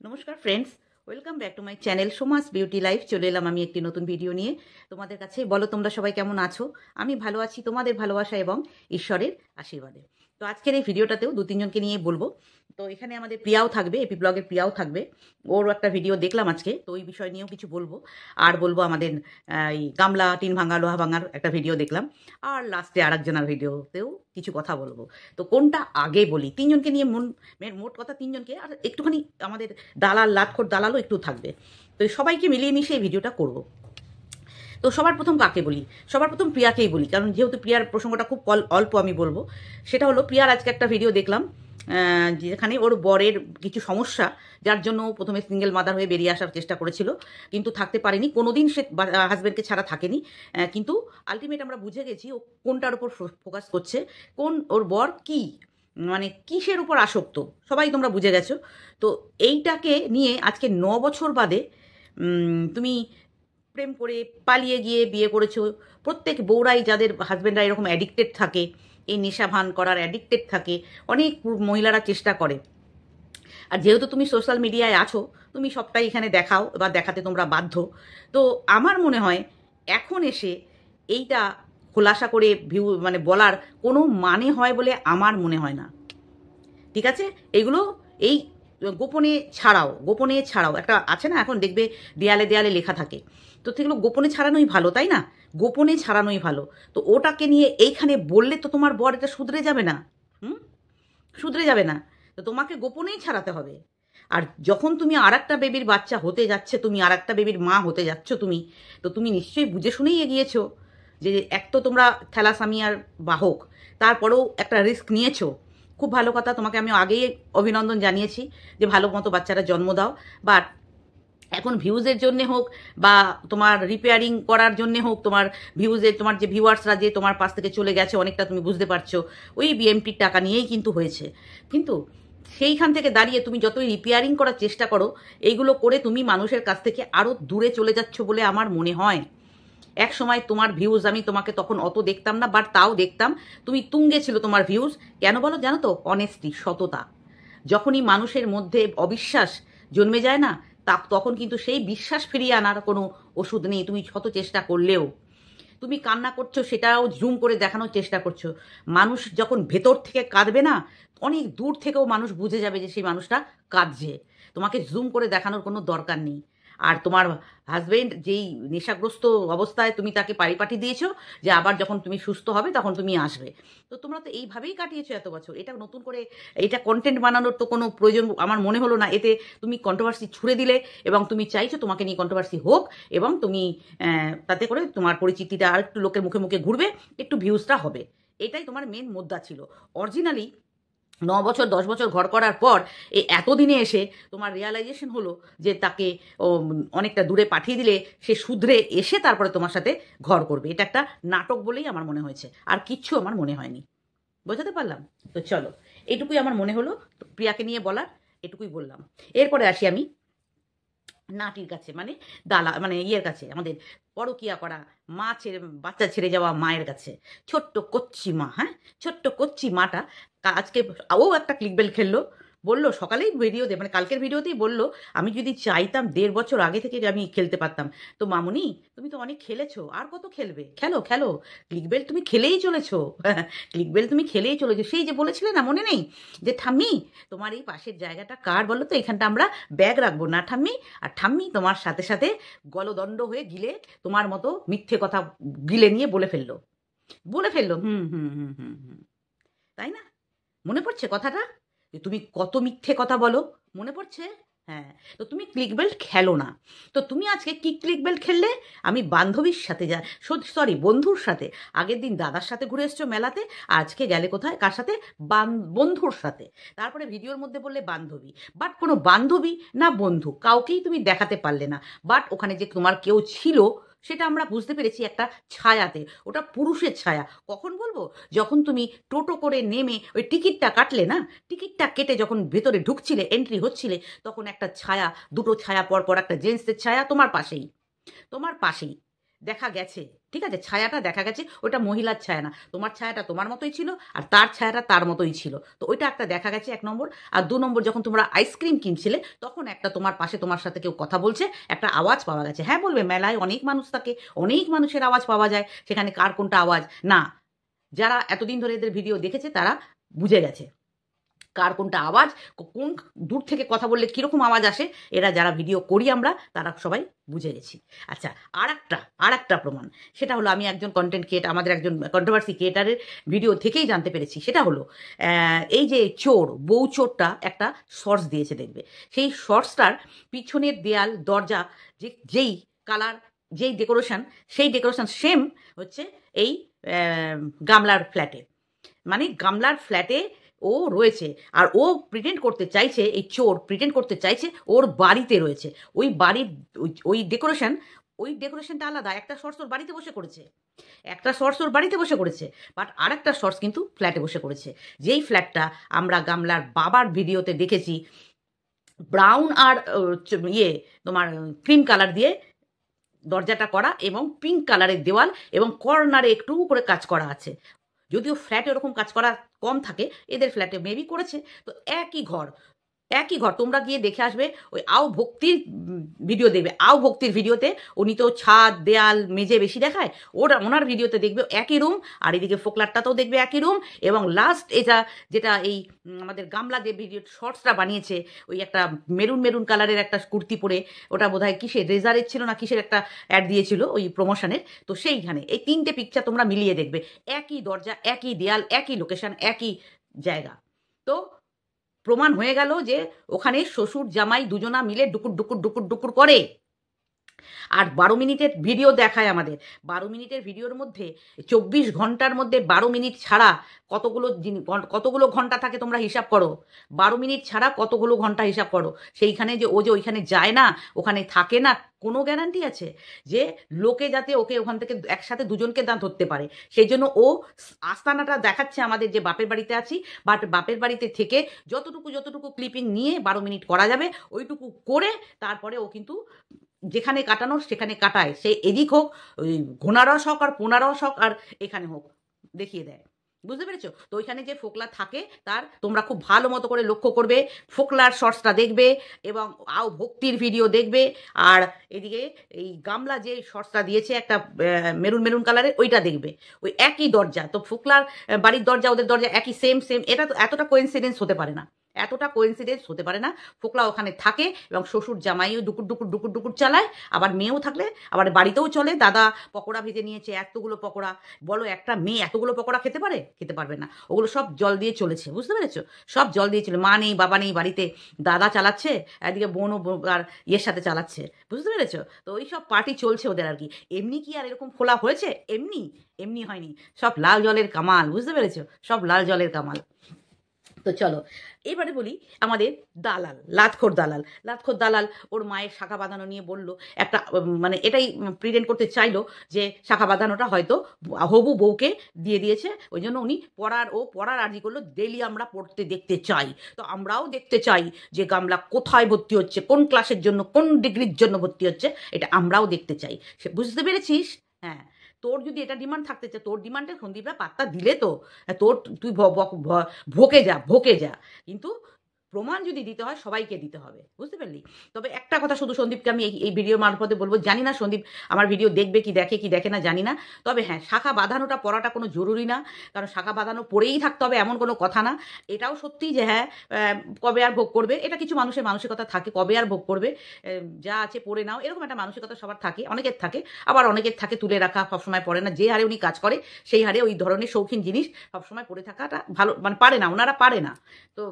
নমস্কার friends, welcome back to my channel Soma's beauty life. চলে এলাম আমি একটি নতুন ভিডিও নিয়ে তোমাদের কাছে। বলো তোমরা সবাই কেমন আছো? আমি ভালো আছি তোমাদের ভালোবাসা এবং ঈশ্বরের আশীর্বাদে। তো আজকের এই ভিডিওটাতেও দু তিনজনকে নিয়ে বলবো। তো এখানে আমাদের প্রিয়াও থাকবে, এপি ব্লগের প্রিয়াও থাকবে। ওর একটা ভিডিও দেখলাম আজকে, তো ওই বিষয় নিয়েও কিছু বলবো। আর বলবো আমাদের এই গামলা টিন ভাঙা লোহা ভাঙার একটা ভিডিও দেখলাম। আর লাস্টে আর একজনের ভিডিওতেও কিছু কথা বলবো। তো কোনটা আগে বলি? তিনজনকে নিয়ে মোট কথা তিনজনকে, আর একটুখানি আমাদের দালাল লাটখোর দালালও একটু থাকবে। তো সবাইকে মিলিয়ে মিশিয়ে এই ভিডিওটা করব। তো সবার প্রথম কাকে বলি? সবার প্রথম প্রিয়াকেই বলি, কারণ যেহেতু প্রিয়ার প্রসঙ্গটা খুব অল্প আমি বলবো। সেটা হলো, প্রিয়ার আজকে একটা ভিডিও দেখলাম যেখানে ওর বরের কিছু সমস্যা, যার জন্য প্রথমে সিঙ্গেল মাদার হয়ে বেরিয়ে আসার চেষ্টা করেছিল, কিন্তু থাকতে পারেনি। কোনোদিন সে হাজব্যান্ডকে ছাড়া থাকেনি, কিন্তু আলটিমেট আমরা বুঝে গেছি ও কোনটার উপর ফোকাস করছে, কোন ওর বর কি, মানে কিসের উপর আসক্ত, সবাই তোমরা বুঝে গেছো। তো এইটাকে নিয়ে আজকে 9 বছর বাদে তুমি প্রেম করে পালিয়ে গিয়ে বিয়ে করেছো। প্রত্যেক বউরাই, যাদের হাজব্যান্ডরা এরকম অ্যাডিক্টেড থাকে, এই নেশা ভান করার অ্যাডিক্টেড থাকে, অনেক মহিলারা চেষ্টা করে। আর যেহেতু তুমি সোশ্যাল মিডিয়ায় আছো, তুমি সবটাই এখানে দেখাও বা দেখাতে তোমরা বাধ্য। তো আমার মনে হয় এখন এসে এইটা খোলাসা করে মানে বলার কোনো মানে হয় বলে আমার মনে হয় না। ঠিক আছে, এগুলো এই গোপনে ছাড়াও একটা আছে না, এখন দেখবে দেয়ালে দেয়ালে লেখা থাকে। তো সেগুলো গোপনে ছাড়ানোই ভালো, তাই না? গোপনে ছাড়ানোই ভালো। তো ওটাকে নিয়ে এইখানে বললে তো তোমার বর এটা শুধরে যাবে না। হুম, শুধরে যাবে না। তো তোমাকে গোপনেই ছাড়াতে হবে। আর যখন তুমি আর একটা বেবির বাচ্চা হতে যাচ্ছে, তুমি আর একটা বেবির মা হতে যাচ্ছ, তুমি তো তুমি নিশ্চয়ই বুঝে শুনেই এগিয়েছো। যে এক তো তোমরা থ্যালাসেমিয়ার বাহক, তারপরেও একটা রিস্ক নিয়েছো। খুব ভালো কথা, তোমাকে আমি আগেই অভিনন্দন জানিয়েছি যে ভালো মতো বাচ্চারা জন্ম দাও। বাট এখন ভিউজের জন্যে হোক বা তোমার রিপেয়ারিং করার জন্যে হোক, তোমার ভিউজের, তোমার যে ভিউয়ার্সরা যে তোমার পাশ থেকে চলে গেছে অনেকটা, তুমি বুঝতে পারছো ওই বিএমটির টাকা নিয়েই কিন্তু হয়েছে। কিন্তু সেইখান থেকে দাঁড়িয়ে তুমি যতই রিপেয়ারিং করার চেষ্টা করো, এইগুলো করে তুমি মানুষের কাছ থেকে আরও দূরে চলে যাচ্ছ বলে আমার মনে হয়। এক সময় তোমার ভিউজ, আমি তোমাকে তখন অত দেখতাম না, বাট তাও দেখতাম, তুমি তুঙ্গে ছিল তোমার ভিউজ। কেন বলো জানো তো? অনেস্টি, সততা। যখনই মানুষের মধ্যে অবিশ্বাস জন্মে যায় না, তখন কিন্তু সেই বিশ্বাস ফিরিয়ে আনার কোনো ওষুধ নেই, তুমি শত চেষ্টা করলেও। তুমি কান্না করছো, সেটাও জুম করে দেখানোর চেষ্টা করছো। মানুষ যখন ভেতর থেকে কাঁদবে না, অনেক দূর থেকেও মানুষ বুঝে যাবে যে সেই মানুষটা কাঁদছে। তোমাকে জুম করে দেখানোর কোনো দরকার নেই। আর তোমার হাজবেন্ড যেই নেশাগ্রস্ত অবস্থায়, তুমি তাকে পারিপাটি দিয়েছো যে আবার যখন তুমি সুস্থ হবে তখন তুমি আসবে। তো তোমরা তো এইভাবেই কাটিয়েছো এত বছর। এটা নতুন করে এটা কন্টেন্ট বানানোর তো কোনো প্রয়োজন আমার মনে হলো না। এতে তুমি কন্ট্রোভার্সি ছুড়ে দিলে, এবং তুমি চাইছো তোমাকে নিয়ে কন্ট্রোভার্সি হোক, এবং তুমি তাতে করে তোমার পরিচিতিটা আর একটু লোকের মুখে মুখে ঘুরবে, একটু ভিউজটা হবে। এটাই তোমার মেন মুদ্রা ছিল। অরিজিনালি 9 বছর 10 বছর ঘর করার পর এই এতদিনে এসে তোমার রিয়ালাইজেশন হলো যে তাকে অনেকটা দূরে পাঠিয়ে দিলে সে শুধরে এসে তারপরে তোমার সাথে ঘর করবে। এটা একটা নাটক বলেই আমার মনে হয়েছে, আর কিচ্ছু আমার মনে হয়নি। বোঝাতে পারলাম? তো চলো, এটুকুই আমার মনে হলো প্রিয়াকে নিয়ে বলার, এটুকুই বললাম। এরপরে আসি আমি নাটির কাছে, মানে মানে ইয়ের কাছে, আমাদের পরকিয়া করা মা ছেড়ে, বাচ্চা ছেড়ে যাওয়া মায়ের কাছে। ছোট্ট কচ্ছি মা, হ্যাঁ, ছোট্ট কচ্ছি মাটা আজকে ও একটা ক্লিকবেল খেললো। বললো সকালেই ভিডিওতে, মানে কালকের ভিডিওতেই বললো, আমি যদি চাইতাম 1.5 বছর আগে থেকে আমি খেলতে পারতাম। তো মামুনি, তুমি তো অনেক খেলেছো, আর কত খেলবে? খেলো খেলো, ক্লিকবেল তুমি খেলেই চলেছো। ক্লিকবেল তুমি খেলেই চলেছো। সেই যে বলেছিলে না, মনে নেই যে ঠাম্মি তোমার এই পাশের জায়গাটা কার বলো তো, এখানটা আমরা ব্যাগ রাখবো না ঠাম্মি। আর ঠাম্মি তোমার সাথে সাথে গলদণ্ড হয়ে গিলে, তোমার মতো মিথ্যে কথা গিলে নিয়ে বলে ফেললো। হুম হুম হুম হুম হুম, তাই না? মনে পড়ছে কথাটা, যে তুমি কত মিথ্যে কথা বলো? মনে পড়ছে? হ্যাঁ। তো তুমি ক্লিক বেল্ট খেলো না। তো তুমি আজকে কি ক্লিক বেল্ট খেললে? আমি বান্ধবীর সাথে সরি, বন্ধুর সাথে। আগের দিন দাদার সাথে ঘুরে এসছো মেলাতে, আজকে গেলে কোথায়, কার সাথে? বন্ধুর সাথে। তারপরে ভিডিওর মধ্যে বললে বান্ধবী, বাট কোনো বান্ধবী না বন্ধু কাউকেই তুমি দেখাতে পারলে না। বাট ওখানে যে তোমার কেউ ছিল, সেটা আমরা বুঝতে পেরেছি একটা ছায়াতে। ওটা পুরুষের ছায়া। কখন বলবো? যখন তুমি টোটো করে নেমে ওই টিকিটটা কাটলে না, টিকিটটা কেটে যখন ভেতরে ঢুকছিলে, এন্ট্রি হচ্ছিলে, তখন একটা ছায়া, দুটো ছায়া পর পর, একটা জেন্টসের ছায়া তোমার পাশেই, তোমার পাশেই। দেখা গেছে, ঠিক আছে, ছায়াটা দেখা গেছে, ওটা মহিলার ছায়া না, তোমার ছায়াটা তোমার মতোই ছিল আর তার ছায়াটা তার মতোই ছিল। তো ওইটা একটা দেখা গেছে 1 নম্বর। আর 2 নম্বর, যখন তোমরা আইসক্রিম কিনছিলে তখন একটা তোমার পাশে তোমার সাথে কেউ কথা বলছে, একটা আওয়াজ পাওয়া গেছে। হ্যাঁ বলবে, মেলায় অনেক মানুষ থাকে, অনেক মানুষের আওয়াজ পাওয়া যায়, সেখানে কার কোনটা আওয়াজ না, যারা এতদিন ধরে এদের ভিডিও দেখেছে তারা বুঝে গেছে কার কোনটা আওয়াজ, কোন দূর থেকে কথা বললে কিরকম আওয়াজ আসে, এরা যারা ভিডিও করি আমরা তারা সবাই বুঝে গেছি। আচ্ছা, আর একটা প্রমাণ, সেটা হলো আমি একজন কন্টেন্ট ক্রিয়েটার, আমাদের একজন কন্ট্রোভার্সি ক্রিয়েটারের ভিডিও থেকেই জানতে পেরেছি। সেটা হলো এই যে বউ চোরটা একটা শর্টস দিয়েছে, দেখবে সেই শর্টসটার পিছনের দেয়াল, দরজা, যেই কালার, যেই ডেকোরেশন, সেই ডেকোরেশন সেম হচ্ছে এই গামলার ফ্ল্যাটে। মানে গামলার ফ্ল্যাটে ও রয়েছে, আর ও প্রিটেন্ড করতে চাইছে, এই চোর প্রিটেন্ড করতে চাইছে ওর বাড়িতে রয়েছে। ওই বাড়ির ওই ডেকোরেশনটা আলাদা। একটা শর্টস ওর বাড়িতে বসে করেছে, বাট আর একটা শর্টস কিন্তু ফ্ল্যাটে বসে করেছে। যেই ফ্ল্যাটটা আমরা গামলার বাবার ভিডিওতে দেখেছি, ব্রাউন আর তোমার ক্রিম কালার দিয়ে দরজাটা করা এবং পিঙ্ক কালারের দেওয়াল এবং কর্নারে একটু করে কাজ করা আছে। যদিও ফ্ল্যাটে ওরকম কাজ করা কম থাকে, এদের ফ্ল্যাটে মেবি করেছে। তো একই ঘর, তোমরা গিয়ে দেখে আসবে, ওই আও ভক্তির ভিডিও দেখবে, আও ভক্তির ভিডিওতে উনি তো ছাদ, দেয়াল, মেঝে বেশি দেখায়, ওনার ভিডিওতে দেখবে একই রুম, আর এদিকে ফোকলারটাতেও দেখবে একই রুম। এবং লাস্ট যেটা এই আমাদের গামলা যে ভিডিও শর্টসটা বানিয়েছে, ওই একটা মেরুন কালারের একটা কুর্তি পরে, ওটা বোধহয় কিসের রেজারের ছিল না কিসের একটা অ্যাড দিয়েছিল ওই প্রমোশনের। তো সেইখানে এই 3টে পিকচার তোমরা মিলিয়ে দেখবে, একই দরজা, একই দেয়াল, একই লোকেশন, একই জায়গা। তো প্রমাণ হয়ে গেল যে ওখানে শ্বশুর জামাই দুজনা মিলে ডুকুর করে। আর 12 মিনিটের ভিডিও দেখায় আমাদের, 12 মিনিটের ভিডিওর মধ্যে 24 ঘন্টার মধ্যে 12 মিনিট ছাড়া কতগুলো ঘন্টা থাকে তোমরা হিসাব করো। 12 মিনিট ছাড়া কতগুলো ঘন্টা হিসাব করো। সেইখানে যে ওইখানে যায় না, ওখানে থাকে না, কোনো গ্যারান্টি আছে যে লোকে যাতে ওকে ওখান থেকে একসাথে দুজনকে ধরতে পারে? সেই জন্য ও আস্তানাটা দেখাচ্ছে আমাদের যে বাপের বাড়িতে আছি, বাট বাপের বাড়িতে থেকে যতটুকু ক্লিপিং নিয়ে 12 মিনিট করা যাবে ওইটুকু করে তারপরে ও কিন্তু যেখানে কাটানোর সেখানে কাটায়। সে এদিক হোক, ওই ঘোনারস হোক আর পোনারস হোক আর এখানে হোক, দেখিয়ে দেয়। বুঝতে পেরেছো? তো ওইখানে যে ফোকলা থাকে তার তোমরা খুব ভালো মতো করে লক্ষ্য করবে, ফোকলার শর্টসটা দেখবে এবং আও ভক্তির ভিডিও দেখবে। আর এদিকে এই গামলা যে শর্টসটা দিয়েছে একটা মেরুন কালারের, ওইটা দেখবে। ওই একই দরজা, তো ফোকলার বাড়ির দরজা ওদের দরজা একই, সেম। এটা তো এতটা কোইন্সিডেন্স হতে পারে না। ফোকলা ওখানে থাকে এবং শ্বশুর জামাইও ডুকুর চালায়, আবার মেয়েও থাকলে আবার বাড়িতেও চলে। দাদা পকোড়া ভেজে নিয়েছে, এতগুলো পকোড়া, বলো একটা মেয়ে এতগুলো পকোড়া খেতে পারে? খেতে পারবে না। ওগুলো সব জল দিয়ে চলেছে, বুঝতে পেরেছো? সব জল দিয়ে চলে, মা নেই, বাবা নেই বাড়িতে, দাদা চালাচ্ছে, এদিকে বোনও আর সাথে চালাচ্ছে, বুঝতে পেরেছো? তো ওই সব পার্টি চলছে ওদের আর কি। এমনি কি আর এরকম খোলা হয়েছে? এমনি হয়নি, সব লাল জলের কামাল, বুঝতে পেরেছো? সব লাল জলের কামাল। তো চলো এবারে বলি আমাদের লাতখোর দালাল ওর মায়ের শাখা বাঁধানো নিয়ে বলল একটা, মানে এটাই প্রিটেন্ড করতে চাইলো যে শাখা বাঁধানোটা হয়তো হবু বউকে দিয়ে দিয়েছে, ওই জন্য উনি পড়ার আর্জি করলো, ডেলি আমরা পড়তে দেখতে চাই। তো আমরাও দেখতে চাই যে গামলা কোথায় ভর্তি হচ্ছে, কোন ক্লাসের জন্য, কোন ডিগ্রির জন্য ভর্তি হচ্ছে, এটা আমরাও দেখতে চাই। সে বুঝতে পেরেছিস? হ্যাঁ, তোর যদি এটা ডিমান্ড থাকতে চায়, তোর ডিমান্ডে সন্দীপরা পাত্তা দিলে তো তুই ভোকে যা, কিন্তু প্রমাণ যদি দিতে হয় সবাইকে দিতে হবে, বুঝতে পারলি? তবে একটা কথা শুধু সন্দীপকে আমি এই ভিডিও মারফতে বলবো, জানি না সন্দীপ আমার ভিডিও দেখবে কি দেখে না জানি না, তবে হ্যাঁ, শাখা বাঁধানোটা পড়াটা কোনো জরুরি না, কারণ শাখা বাঁধানো পড়েই থাকতে হবে এমন কোনো কথা না। এটাও সত্যি যে হ্যাঁ, কবে আর ভোগ করবে, এটা কিছু মানুষের মানসিকতা থাকে, কবে আর ভোগ করবে, যা আছে পড়ে নাও, এরকম একটা মানসিকতা সবার থাকে, অনেকের থাকে, আবার অনেকের থাকে তুলে রাখা, সবসময় পড়ে না। যে হারে উনি কাজ করে সেই হারে ওই ধরনের শৌখিন জিনিস সবসময় পড়ে থাকাটা ভালো, মানে পারে না, ওনারা পারে না। তো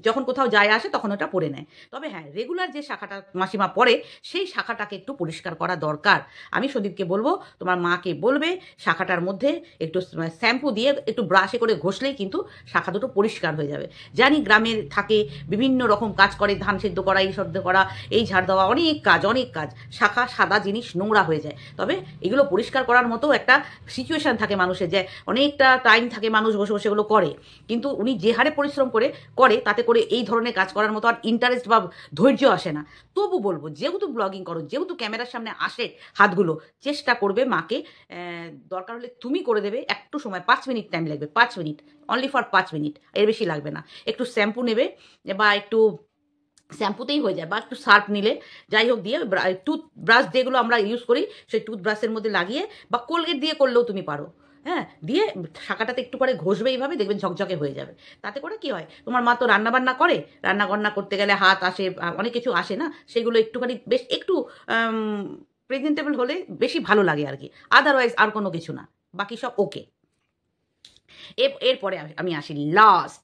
যখন কোথাও যায় আসে তখন ওটা পড়ে নেয়। তবে হ্যাঁ, রেগুলার যে শাখাটা মাসিমা পড়ে সেই শাখাটাকে একটু পরিষ্কার করা দরকার। আমি সন্দীপকে বলবো, তোমার মাকে বলবে শাখাটার মধ্যে একটু শ্যাম্পু দিয়ে একটু ব্রাশে করে ঘষলেই কিন্তু শাখা দুটো পরিষ্কার হয়ে যাবে। জানি গ্রামে থাকে, বিভিন্ন রকম কাজ করে, ধান সেদ্ধ করা, এই সেদ্ধ করা, এই ঝাড় দেওয়া, অনেক কাজ, শাখা সাদা জিনিস নোংরা হয়ে যায়। তবে এগুলো পরিষ্কার করার মতো একটা সিচুয়েশান থাকে মানুষের, যে অনেকটা টাইম থাকে মানুষ বসে এগুলো করে, কিন্তু উনি যে হারে পরিশ্রম করে তাতে করে এই ধরনের ধরনের কাজ করার মতো আর ইন্টারেস্ট বা ধৈর্য আসে না। তবু বলবো, যেহেতু ব্লগিং করো, যেহেতু ক্যামেরার সামনে আসে হাতগুলো, চেষ্টা করবে মাকে দরকার হলে তুমি করে দেবে। একটু সময় 5 মিনিট টাইম লাগবে, 5 মিনিট, অনলি ফর 5 মিনিট, এর বেশি লাগবে না। একটু শ্যাম্পু নেবে বা একটু শ্যাম্পুতেই হয়ে যায়, বা একটু সার্ফ নিলে যাই হোক দিয়ে, টুথব্রাশ যেগুলো আমরা ইউজ করি সেই টুথব্রাশের মধ্যে লাগিয়ে, বা কোলগেট দিয়ে করলেও তুমি পারো, হ্যাঁ, দিয়ে শাঁখাটাতে একটু করে ঘষবে, এইভাবে দেখবেন ঝকঝকে হয়ে যাবে। তাতে করে কি হয়, তোমার মা তো রান্নাবান্না করে, রান্নাবান্না করতে গেলে হাত আসে, অনেক কিছু আসে না, সেগুলো একটুখানি বেশ একটু প্রেজেন্টেবল হলে বেশি ভালো লাগে আর কি। আদারওয়াইজ আর কোনো কিছু না, বাকি সব ওকে। এরপরে আমি আসি লাস্ট।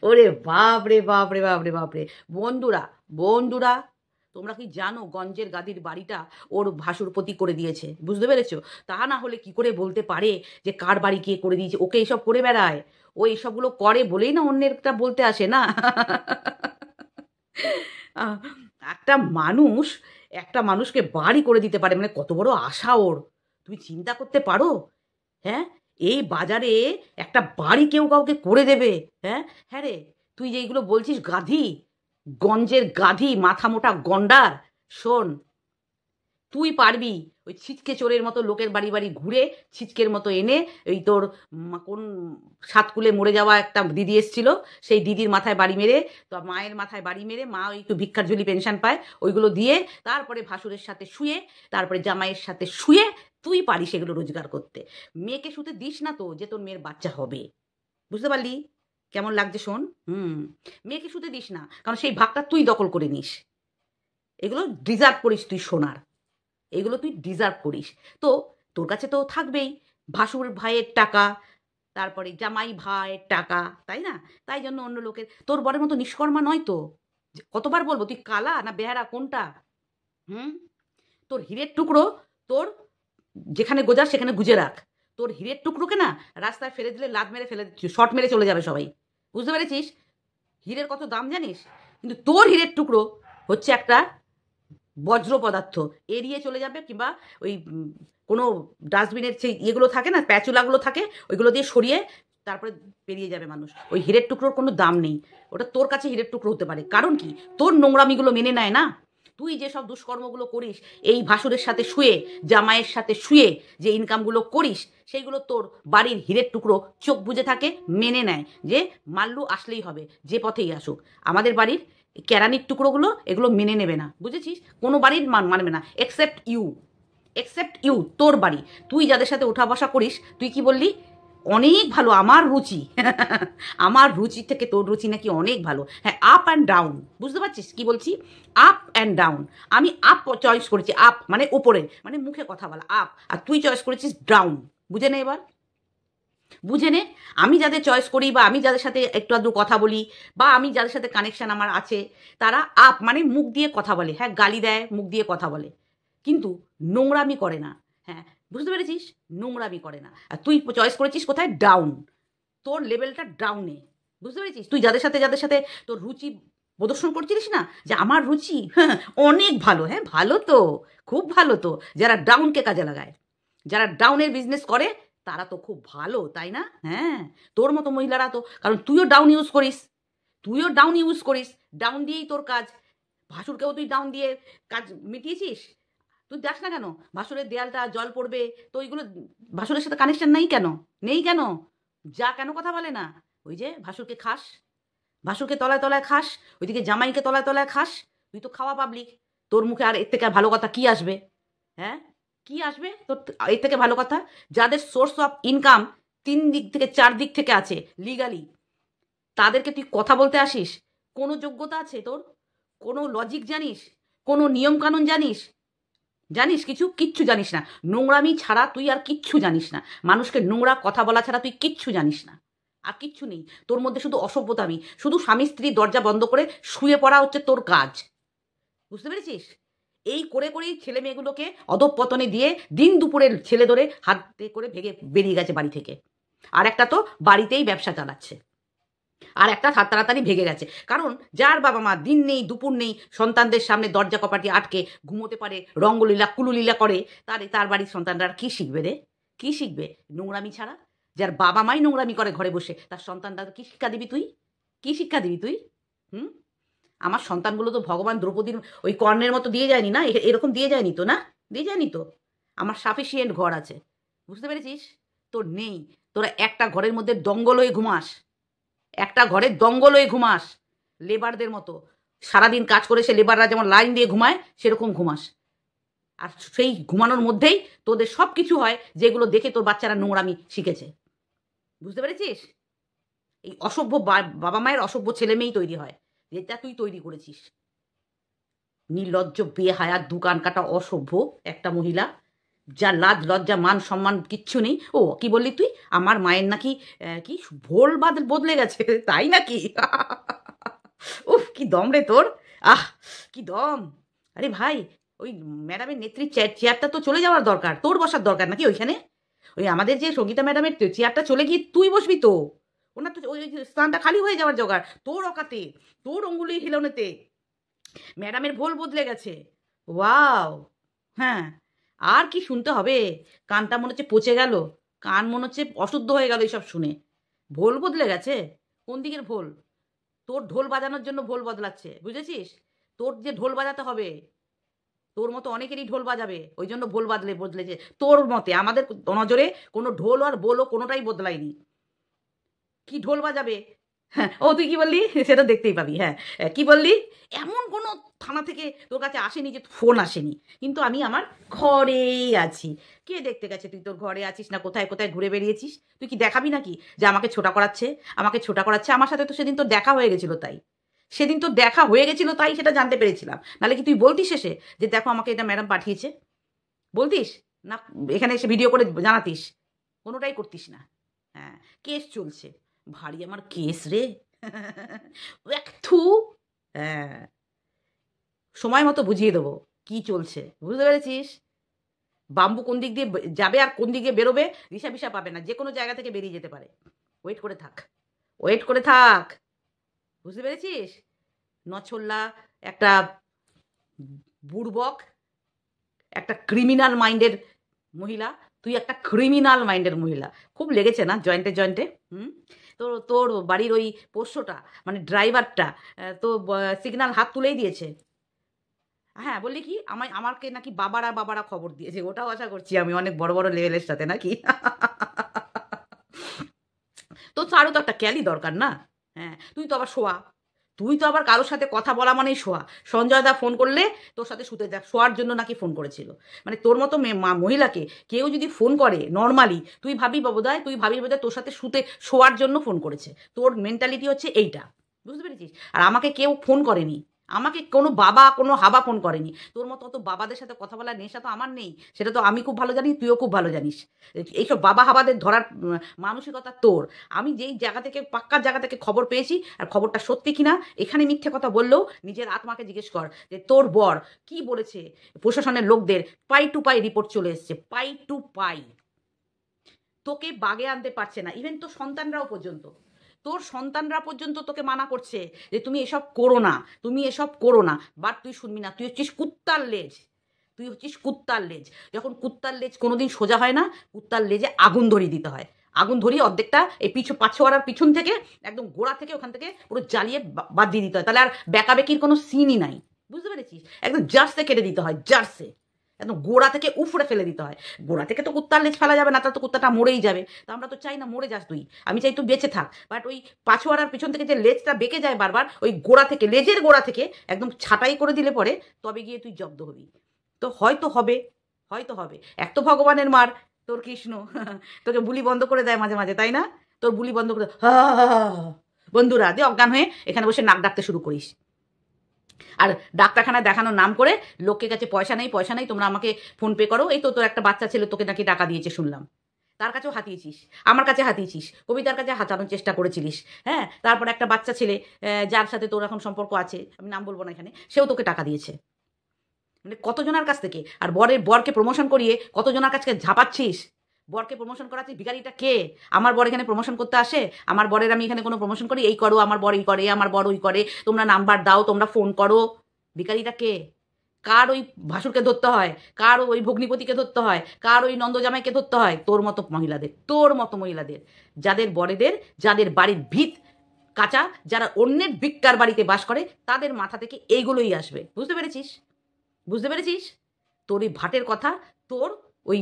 ওরে বাপরে বাপরে বাপরে বাপরে, বন্ধুরা বন্ধুরা, তোমরা কি জানো গঞ্জের গাদির বাড়িটা ওর ভাসুর প্রতি করে দিয়েছে? বুঝতে পেরেছো? তা না হলে কি করে বলতে পারে যে কার বাড়ি কে করে দিয়েছে? ওকে এইসব করে বেড়ায়, ও এইসবগুলো করে বলেই না অন্যেরটা বলতে আসে না। আহ, একটা মানুষ একটা মানুষকে বাড়ি করে দিতে পারে মানে কত বড় আশা ওর, তুমি চিন্তা করতে পারো? হ্যাঁ, এই বাজারে একটা বাড়ি কেউ কাউকে করে দেবে? হ্যাঁ, হ্যাঁ রে, তুই যে এইগুলো বলছিস গাধি, গঞ্জের গাধি, মাথা মোটা গন্ডার, শোন, তুই পারবি ওই ছিচকে চোরের মতো লোকের বাড়ি বাড়ি ঘুরে ছিচকের মতো এনে, ওই তোর কোন সাতকুলে মরে যাওয়া একটা দিদি এসছিল, সেই দিদির মাথায় বাড়ি মেরে, তো মায়ের মাথায় বাড়ি মেরে, মা ওই একটু ভিক্ষার ঝুলি পেনশন পায়, ওইগুলো দিয়ে তারপরে ভাসুরের সাথে শুয়ে, তারপরে জামাইয়ের সাথে শুয়ে তুই পারিস এগুলো রোজগার করতে। মেয়েকে শুতে দিস না তো যে তোর মেয়ের বাচ্চা হবে। বুঝতে পারলি কেমন লাগছে? শোন, মেয়েকে শুতে দিস না, কারণ সেই ভাগটা তুই দখল করে নিস। এগুলো ডিজার্ভ করিস তুই সোনার, এগুলো তুই ডিজার্ভ করিস। তো তোর কাছে তো থাকবেই ভাসুর ভাইয়ের টাকা, তারপরে জামাই ভাইয়ের টাকা, তাই না? তাই জন্য অন্য লোকের, তোর বরের মতো নিষ্কর্মা নয় তো। কতবার বলবো, তুই কালা না বেহারা কোনটা? হুম, তোর হীরের টুকরো, তোর যেখানে গোজার সেখানে গুজে রাখ। তোর হীরের টুকরোকে না রাস্তায় ফেলে দিলে, লাদ মেরে ফেলে, শর্ট মেরে চলে যাবে সবাই। বুঝতে পেরেছিস? হীরের কত দাম জানিস? কিন্তু তোর হীরের টুকরো হচ্ছে একটা বজ্র পদার্থ, এড়িয়ে চলে যাবে, কিংবা ওই কোনো ডাস্টবিনের সেই ইয়েগুলো থাকে না, প্যাচুলাগুলো থাকে, ওইগুলো দিয়ে সরিয়ে তারপরে বেরিয়ে যাবে মানুষ। ওই হীরের টুকরোর কোনো দাম নেই, ওটা তোর কাছে হীরের টুকরো হতে পারে, কারণ কি তোর নোংরামিগুলো মেনে নেয় না। তুই যেসব দুষ্কর্মগুলো করিস, এই ভাসুরের সাথে শুয়ে, জামাইয়ের সাথে শুয়ে যে ইনকামগুলো করিস, সেইগুলো তোর বাড়ির হীরের টুকরো চোখ বুজে থাকে, মেনে নেয় যে মাল্লু আসলেই হবে, যে পথেই আসুক। আমাদের বাড়ির কেরানির টুকরোগুলো এগুলো মেনে নেবে না, বুঝেছিস? কোনো বাড়ির মানবে না, এক্সেপ্ট ইউ, তোর বাড়ি। তুই যাদের সাথে ওঠা বসা করিস, তুই কি বললি? অনেক ভালো আমার রুচি। আমার রুচি থেকে তোর রুচি নাকি অনেক ভালো। হ্যাঁ, আপ অ্যান্ড ডাউন, বুঝতে পারছিস কি বলছি? Up and down. আমি আপ চয়েস করেছি, আপ মানে ওপরে, মানে মুখে কথা বলা আপ, আর তুই চয়েস করেছিস ডাউন। বুঝে নে এবার, বুঝে নে। আমি যাদের চয়েস করি, বা আমি যাদের সাথে একটু আধটু কথা বলি, বা আমি যাদের সাথে কানেকশন আমার আছে, তারা আপ মানে মুখ দিয়ে কথা বলে, হ্যাঁ, গালি দেয়, মুখ দিয়ে কথা বলে, কিন্তু নোংরামি করে না। হ্যাঁ, বুঝতে পেরেছিস? নোংরামি করে না। আর তুই চয়েস করেছিস কোথায়? ডাউন, তোর লেভেলটা ডাউনে। বুঝতে পেরেছিস? তুই যাদের সাথে তোর রুচি প্রদর্শন করছিলিস না, যে আমার রুচি হ্যাঁ অনেক ভালো, হ্যাঁ ভালো তো, খুব ভালো তো, যারা ডাউনকে কাজে লাগায়, যারা ডাউনের বিজনেস করে, তারা তো খুব ভালো, তাই না? হ্যাঁ, তোর মতো মহিলারা তো, কারণ তুইও ডাউন ইউজ করিস, ডাউন দিয়েই তোর কাজ। ভাসুরকেও তুই ডাউন দিয়ে কাজ মিটিয়েছিস। তুই যাস না কেন? ভাসুরের দেয়ালটা জল পড়বে, তো ওইগুলো ভাসুরের সাথে কানেকশন নেই কেন? যা কেন কথা বলে না? ওই যে ভাসুরকে খাস, ভাসুরকে তলায় তলায় খাস, ওইদিকে জামাইকে তলায় তলায় খাস, তুই তো খাওয়া পাবলিক। তোর মুখে আর এর থেকে আর ভালো কথা কি আসবে? হ্যাঁ, কি আসবে তোর এর থেকে ভালো কথা? যাদের সোর্স অফ ইনকাম 3 দিক থেকে 4 দিক থেকে আছে লিগালি, তাদেরকে তুই কথা বলতে আসিস? কোনো যোগ্যতা আছে তোর? কোনো লজিক জানিস? কোনো নিয়ম কানুন জানিস? কিচ্ছু জানিস না। নোংরামি ছাড়া তুই আর কিচ্ছু জানিস না। মানুষকে নোংরা কথা বলা ছাড়া তুই কিচ্ছু জানিস না, আর কিচ্ছু নেই তোর মধ্যে, শুধু অসভ্যতামি। শুধু স্বামী স্ত্রী দরজা বন্ধ করে শুয়ে পড়া হচ্ছে তোর কাজ। বুঝতে পেরেছিস? এই করে করেই ছেলে মেয়েগুলোকে অধঃপতনে দিয়ে দিন দুপুরের ছেলে ধরে হাতে করে ভেঙে বেরিয়ে গেছে বাড়ি থেকে। আর একটা তো বাড়িতেই ব্যবসা চালাচ্ছে, আর একটা তাড়াতাড়ি ভেঙে গেছে। কারণ যার বাবা মা দিন নেই দুপুর নেই সন্তানদের সামনে দরজা কপাটি আটকে ঘুমোতে পারে, রঙ্গলীলা কুলুলীলা করে, তার বাড়ির সন্তানরা আর কি শিখবে রে? কি শিখবে নোংরামি ছাড়া? যার বাবা মাই নোংরামি করে ঘরে বসে, তার সন্তানরা কি শিক্ষা দিবি তুই? কি শিক্ষা দিবি তুই? হুম? আমার সন্তানগুলো তো ভগবান দ্রৌপদীর ওই কর্ণের মতো দিয়ে যায়নি না, এরকম দিয়ে যায়নি তো, না দিয়ে যায়নি তো। আমার সাফিসিয়েন্ট ঘর আছে, বুঝতে পেরেছিস? তোর নেই। তোরা একটা ঘরের মধ্যে দঙ্গল হয়ে ঘুমাস, একটা ঘরে দঙ্গল হয়ে ঘুমাস, লেবারদের মতো। সারাদিন কাজ করে সে লেবাররা যেমন লাইন দিয়ে ঘুমায় সেরকম ঘুমাস। আর সেই ঘুমানোর মধ্যেই তোদের সব কিছু হয়, যেগুলো দেখে তোর বাচ্চারা নোংরামি শিখেছে, বুঝতে পেরেছিস? এই অসভ্য বাবা মায়ের অসভ্য ছেলে মেয়েই তৈরি হয়, যেটা তুই তৈরি করেছিস। নির্লজ্জ বেহায়া দোকান কাটা অসভ্য একটা মহিলা, যা লাজ লজ্জা মান সম্মান কিচ্ছু নেই। ও কি বললি তুই? আমার মায়ের নাকি কি ভোল বদলে গেছে, তাই নাকি? উফ, কি দম রে তোর! আহ, কি দম! আরে ভাই, ওই ম্যাডামের নেত্রীর চেয়ারটা তো চলে যাওয়ার দরকার, তোর বসার দরকার নাকি ওইখানে? ওই আমাদের যে সঙ্গীতা ম্যাডামের চেয়ারটা চলে গিয়ে তুই বসবি তো। ওনার তো ওই স্থানটা খালি হয়ে যাওয়ার জোগাড়, তোর অকাতে, তোর অঙ্গুলি হিলনেতে ম্যাডামের ভোল বদলে গেছে। ওয়াও! হ্যাঁ, আর কি শুনতে হবে? কানটা মনে হচ্ছে পচে গেল, কান মনে হচ্ছে অশুদ্ধ হয়ে গেল এইসব শুনে। ভোল বদলে গেছে? কোন দিকের ভোল? তোর ঢোল বাজানোর জন্য ভোল বদলাচ্ছে, বুঝেছিস? তোর যে ঢোল বাজাতে হবে, তোর মতো অনেকেরই ঢোল বাজাবে, ওই জন্য ভোল বদলেছে তোর মতে। আমাদের নজরে কোনো ঢোল আর বোলও কোনোটাই বদলায়নি। কি ঢোল বাজাবে? হ্যাঁ, ও তুই কি বললি সেটা দেখতেই পাবি। হ্যাঁ, কি বললি? এমন কোনো থানা থেকে তোর কাছে আসেনি যে ফোন আসেনি, কিন্তু আমি আমার ঘরেই আছি। কে দেখতে গেছে তুই তোর ঘরে আছিস না কোথায় কোথায় ঘুরে বেরিয়েছিস? তুই কি দেখাবি নাকি যে আমাকে ছোটা করাচ্ছে, আমাকে ছোটা করাচ্ছে? আমার সাথে তো সেদিন তোর দেখা হয়ে গেছিল, তাই সেদিন তোর দেখা হয়ে গেছিল, তাই সেটা জানতে পেরেছিলাম। নাহলে কি তুই বলতিস শেষে যে দেখো আমাকে এটা ম্যাডাম পাঠিয়েছে? বলতিস না? এখানে এসে ভিডিও করে জানাতিস? কোনোটাই করতিস না। হ্যাঁ, কেস চলছে, ভারী আমার কেস রে। থু। হ্যাঁ, সময় মতো বুঝিয়ে দেবো কি চলছে, বুঝতে পেরেছিস? বাম্বু কোন দিক দিয়ে যাবে আর কোন দিক দিয়ে বেরোবে দিশা পিশা পাবে না, যে কোনো জায়গা থেকে বেরিয়ে যেতে পারে। ওয়েট করে থাক, ওয়েট করে থাক, বুঝতে পেরেছিস? নছল্লা একটা বুড়বক, একটা ক্রিমিনাল মাইন্ডের মহিলা। তুই একটা ক্রিমিনাল মাইন্ডের মহিলা। খুব লেগেছে না জয়েন্টে জয়েন্টে? হুম? তোর তোর বাড়ির ওই পোষ্যটা, মানে ড্রাইভারটা, তো সিগন্যাল হাত তুলেই দিয়েছে। হ্যাঁ, বললি কি আমাকে নাকি বাবারা বাবারা খবর দিয়েছে, ওটাও আশা করছি আমি অনেক বড় বড় লেভেলের সাথে নাকি। তো তারও তো একটা ক্যালি দরকার না? হ্যাঁ, তুই তো আবার শোয়া, তুই তো আবার কারোর সাথে কথা বলা মানেই শোয়া। সঞ্জয় দা ফোন করলে তোর সাথে শুতে দেখ, শোয়ার জন্য নাকি ফোন করেছিল। মানে তোর মতো মহিলাকে কেউ যদি ফোন করে নর্মালি, তুই ভাবি বোধহয় তোর সাথে শোয়ার জন্য ফোন করেছে। তোর মেন্টালিটি হচ্ছে এইটা, বুঝতে পেরেছিস? আর আমাকে কেউ ফোন করেনি, আমাকে কোনো বাবা কোনো হাবা ফোন করেনি। তোর মতো অত বাবাদের সাথে কথা বলার নেশা তো আমার নেই, সেটা তো আমি খুব ভালো জানি, তুইও খুব ভালো জানিস। এইসব বাবা হাবাদের ধরার মানসিকতা তোর। আমি যেই জায়গা থেকে পাক্কা জায়গা থেকে খবর পেয়েছি, আর খবরটা সত্যি কিনা এখানে মিথ্যে কথা বললেও নিজের আত্মাকে জিজ্ঞেস কর যে তোর বর কি বলেছে। প্রশাসনের লোকদের পাই টু পাই রিপোর্ট চলে এসছে, পাই টু পাই। তোকে বাগে আনতে পারছে না, ইভেন তোর সন্তানরাও পর্যন্ত, তোর সন্তানরা পর্যন্ত তোকে মানা করছে যে তুমি এসব করো না, তুমি এসব করো না। বাট তুই শুনবি না, তুই হচ্ছিস কুত্তার লেজ, তুই হচ্ছিস কুত্তার লেজ। যখন কুত্তার লেজ কোনোদিন সোজা হয় না, কুত্তার লেজে আগুন ধরিয়ে দিতে হয়। আগুন ধরিয়ে অর্ধেকটা এই পাছোয়ারার পিছন থেকে একদম গোড়া থেকে ওখান থেকে পুরো জ্বালিয়ে বাদ দিয়ে দিতে হয়, তাহলে আর বেকাবেকির কোনো সিনই নাই, বুঝতে পেরেছিস? একদম জার্সে কেটে দিতে হয়, জার্সে একদম গোড়া থেকে উফড়ে ফেলে দিতে হয়। গোড়া থেকে তো কুত্তার লেজ ফেলা যাবে না, তাহলে তো কুত্তাটা মরেই যাবে। তো আমরা তো চাই না মরে যাস তুই, আমি চাই তুই বেঁচে থাক। বাট ওই পাছোয়ারার পিছন থেকে যে লেজটা বেঁকে যায় বারবার, ওই গোড়া থেকে, লেজের গোড়া থেকে একদম ছাঁটাই করে দিলে পরে তবে গিয়ে তুই জব্দ হবি। তো হয়তো হবে, হয়তো হবে। এক তো ভগবানের মার তোর কৃষ্ণ, তোকে বুলি বন্ধ করে দেয় মাঝে মাঝে, তাই না? তোর বুলি বন্ধ করে বন্ধুরা দিয়ে অজ্ঞান হয়ে এখানে বসে নাক ডাকতে শুরু করিস। আর ডাক্তারখানায় দেখানোর নাম করে লোকের কাছে পয়সা নেই, পয়সা নেই, তোমরা আমাকে ফোনপে করো। এই তো তোর একটা বাচ্চা ছেলে তোকে নাকি টাকা দিয়েছে শুনলাম, তার কাছেও হাতিয়েছিস, আমার কাছে হাতিয়েছিস, কবিতার কাছে হাতানোর চেষ্টা করেছিলিস। হ্যাঁ, তারপর একটা বাচ্চা ছেলে যার সাথে তোর এখন সম্পর্ক আছে, আমি নাম বলবো না এখানে, সেও তোকে টাকা দিয়েছে। মানে কতজনের কাছ থেকে, আর বরকে প্রমোশন করিয়ে কতজনের কাছে ঝাঁপাচ্ছিস। বরকে প্রমোশন করাচ্ছিস, ভিখারিটা কে? আমার বর এখানে প্রমোশন করতে আসে? আমার বরের আমি এখানে কোনো প্রমোশন করি? এই করো, আমার বর এই করে, আমার বর ওই করে, তোমরা নাম্বার দাও, তোমরা ফোন করো। ভিখারিটা কে? কার ওই ভাসুরকে ধরতে হয়, কার ওই ভগ্নিপতিকে ধরতে হয়, কার ওই নন্দজামাইকে ধরতে হয়? তোর মতো মহিলাদের, তোর মতো মহিলাদের, যাদের বরেদের, যাদের বাড়ির ভিত কাঁচা, যারা অন্যের ভিক্ষার বাড়িতে বাস করে তাদের মাথা থেকে এইগুলোই আসবে। বুঝতে পেরেছিস? বুঝতে পেরেছিস? তোর এই ভাটের কথা তোর ওই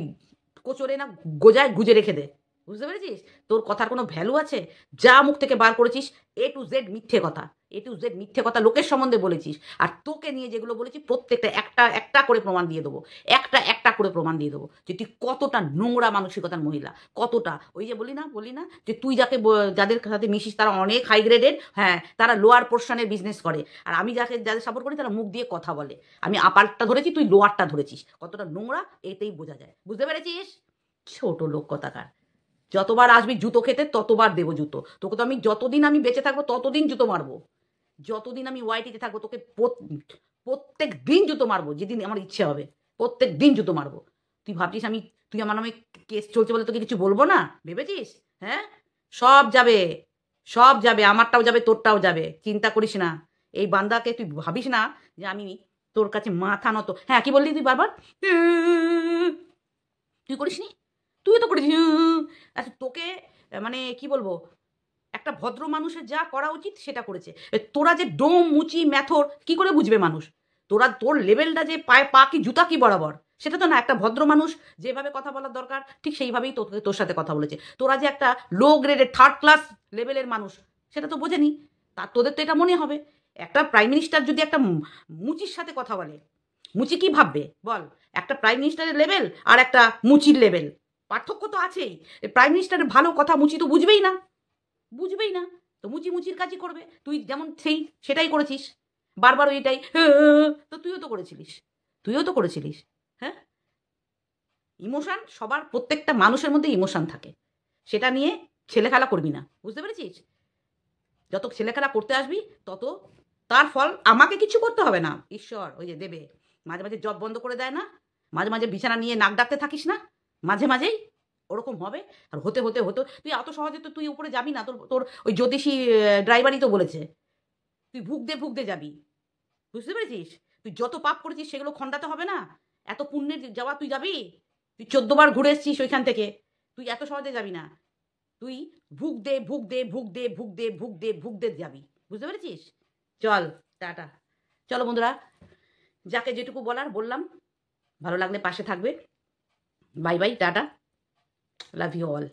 কোচরে না গোজায় গুজে রেখে দে। বুঝতে পেরেছিস? তোর কথার কোনো ভ্যালু আছে? যা মুখ থেকে বার করেছিস A to Z মিথ্যে কথা, A to Z মিথ্যে কথা লোকের সম্বন্ধে বলেছিস। আর তোকে নিয়ে যেগুলো বলেছি প্রত্যেকটা একটা একটা করে প্রমাণ দিয়ে দেবো, একটা একটা করে প্রমাণ দিয়ে দেবো যে তুই কতটা নোংরা মানসিকতার মহিলা, কতটা। ওই যে বলি না যে তুই যাদের সাথে মিশিস তারা অনেক হাই গ্রেডের, হ্যাঁ তারা লোয়ার পোর্শনের বিজনেস করে, আর আমি যাদের সাপোর্ট করি তারা মুখ দিয়ে কথা বলে। আমি আপারটা ধরেছি, তুই লোয়ারটা ধরেছিস। কতটা নোংরা এতেই বোঝা যায়। বুঝতে পেরেছিস? ছোট লোক কথাকার। যতবার আসবি জুতো খেতে ততবার দেবো জুতো। তোকে তো আমি যতদিন আমি বেঁচে থাকবো ততদিন জুতো মারবো। যতদিন আমি ওয়াইটিতে থাকবো তোকে প্রত্যেক দিন জুতো মারবো, যেদিন আমার ইচ্ছে হবে প্রত্যেক দিন জুতো মারবো। তুই ভাবছিস তুই আমার নামে কেস চলছে বলে তোকে কিছু বলবো না? ভেবেছিস? হ্যাঁ, সব যাবে, সব যাবে, আমারটাও যাবে তোরটাও যাবে, চিন্তা করিস না। এই বান্দাকে তুই ভাবিস না যে আমি তোর কাছে মাথা নত। হ্যাঁ, কি বললি তুই বারবার? তুই করিসনি? তুইও তো করেছিস। আচ্ছা, তোকে মানে কি বলবো, একটা ভদ্র মানুষের যা করা উচিত সেটা করেছে। তোরা যে ডোম মুচি ম্যাথর কি করে বুঝবে মানুষ? তোর লেভেলটা যে পায়ে পা কি জুতা কি বরাবর সেটা তো না। একটা ভদ্র মানুষ যেভাবে কথা বলার দরকার ঠিক সেইভাবেই তোর সাথে কথা বলেছে। তোরা যে একটা লো গ্রেডের থার্ড ক্লাস লেভেলের মানুষ সেটা তো বোঝেনি। তোদের তো এটা মনে হবে। একটা প্রাইম মিনিস্টার যদি একটা মুচির সাথে কথা বলে, মুচি কি ভাববে বল? একটা প্রাইম মিনিস্টারের লেভেল আর একটা মুচির লেভেল, পার্থক্য তো আছেই। প্রাইম মিনিস্টারের ভালো কথা মুচি তো বুঝবেই না, বুঝবেই না। তো মুচির কাজই করবে। তুই যেমন সেটাই করেছিস বারবার ওইটাই। তো তুইও তো করেছিলিস। হ্যাঁ, ইমোশন সবার, প্রত্যেকটা মানুষের মধ্যে ইমোশন থাকে, সেটা নিয়ে ছেলেখেলা করবি না। বুঝতে পেরেছিস? যত ছেলেখেলা করতে আসবি তত তার ফল আমাকে কিছু করতে হবে না, ঈশ্বর ওই যে দেবে। মাঝে মাঝে জব বন্ধ করে দেয় না? মাঝে মাঝে বিছানা নিয়ে নাক ডাকতে থাকিস না? মাঝে মাঝেই ওরকম হবে। আর হতে তুই এত সহজে তো তুই উপরে যাবি না। তোর তোর ওই জ্যোতিষী ড্রাইভারই তো বলেছে তুই ভুগতে যাবি। বুঝতে পেরেছিস? তুই যত পাপ করেছিস সেগুলো খণ্ডাতে হবে না? এত পুণ্যের যাওয়া তুই যাবি? তুই 14 বার ঘুরে এসছিস ওইখান থেকে, তুই এত সহজে যাবি না। তুই ভুগতে যাবি। বুঝতে পেরেছিস? চল, টাটা। চলো বন্ধুরা, যাকে যেটুকু বলার বললাম। ভালো লাগলে পাশে থাকবে। Bye bye, tata, love you all.